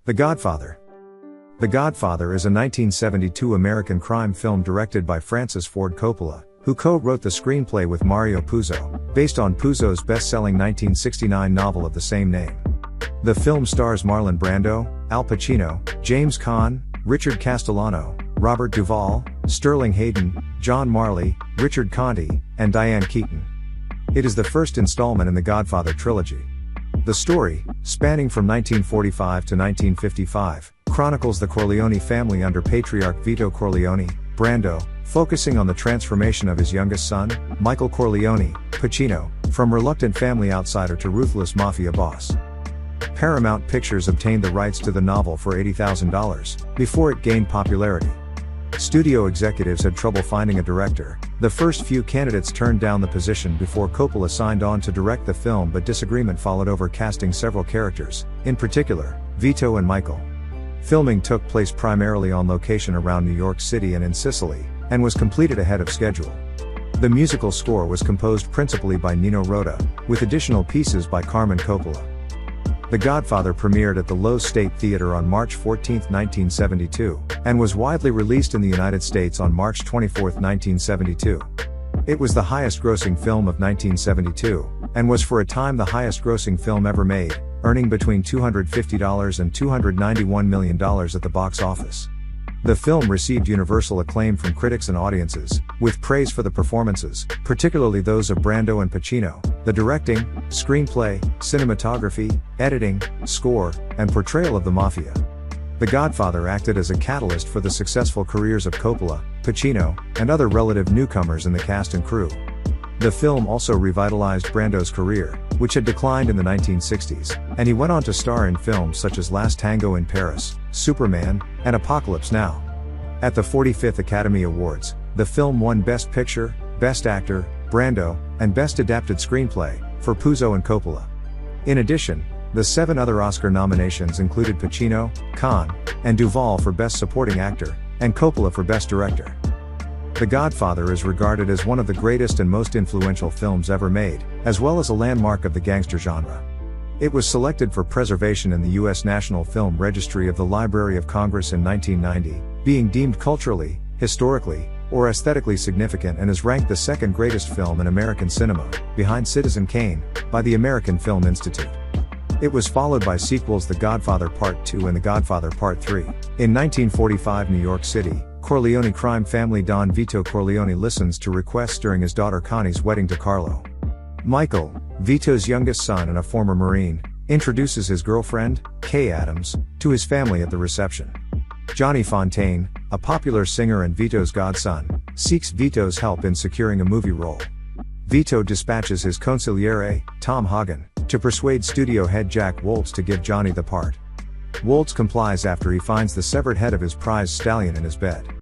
The Godfather. The Godfather is a 1972 American crime film directed by Francis Ford Coppola, who co-wrote the screenplay with Mario Puzo, based on Puzo's best-selling 1969 novel of the same name. The film stars Marlon Brando, Al Pacino, James Caan, Richard Castellano, Robert Duvall, Sterling Hayden, John Marley, Richard Conte, and Diane Keaton. It is the first installment in the Godfather trilogy. The story, spanning from 1945 to 1955, chronicles the Corleone family under Patriarch Vito Corleone, Brando, focusing on the transformation of his youngest son, Michael Corleone, Pacino, from reluctant family outsider to ruthless mafia boss. Paramount Pictures obtained the rights to the novel for $80,000, before it gained popularity. Studio executives had trouble finding a director. The first few candidates turned down the position before Coppola signed on to direct the film, but disagreement followed over casting several characters, in particular, Vito and Michael. Filming took place primarily on location around New York City and in Sicily, and was completed ahead of schedule. The musical score was composed principally by Nino Rota, with additional pieces by Carmen Coppola. The Godfather premiered at the Loews State Theater on March 14, 1972, and was widely released in the United States on March 24, 1972. It was the highest-grossing film of 1972, and was for a time the highest-grossing film ever made, earning between $250 and $291 million at the box office. The film received universal acclaim from critics and audiences, with praise for the performances, particularly those of Brando and Pacino, the directing, screenplay, cinematography, editing, score, and portrayal of the mafia. The Godfather acted as a catalyst for the successful careers of Coppola, Pacino, and other relative newcomers in the cast and crew. The film also revitalized Brando's career, which had declined in the 1960s, and he went on to star in films such as Last Tango in Paris, Superman, and Apocalypse Now. At the 45th Academy Awards, the film won Best Picture, Best Actor, Brando, and Best Adapted Screenplay, for Puzo and Coppola. In addition, the 7 other Oscar nominations included Pacino, Caan, and Duvall for Best Supporting Actor, and Coppola for Best Director. The Godfather is regarded as one of the greatest and most influential films ever made, as well as a landmark of the gangster genre. It was selected for preservation in the U.S. National Film Registry of the Library of Congress in 1990, being deemed culturally, historically, or aesthetically significant, and is ranked the second greatest film in American cinema, behind Citizen Kane, by the American Film Institute. It was followed by sequels The Godfather Part II and The Godfather Part III. In 1945 New York City, Corleone crime family Don Vito Corleone listens to requests during his daughter Connie's wedding to Carlo. Michael, Vito's youngest son and a former Marine, introduces his girlfriend, Kay Adams, to his family at the reception. Johnny Fontaine, a popular singer and Vito's godson, seeks Vito's help in securing a movie role. Vito dispatches his consigliere, Tom Hagen, to persuade studio head Jack Woltz to give Johnny the part. Woltz complies after he finds the severed head of his prized stallion in his bed.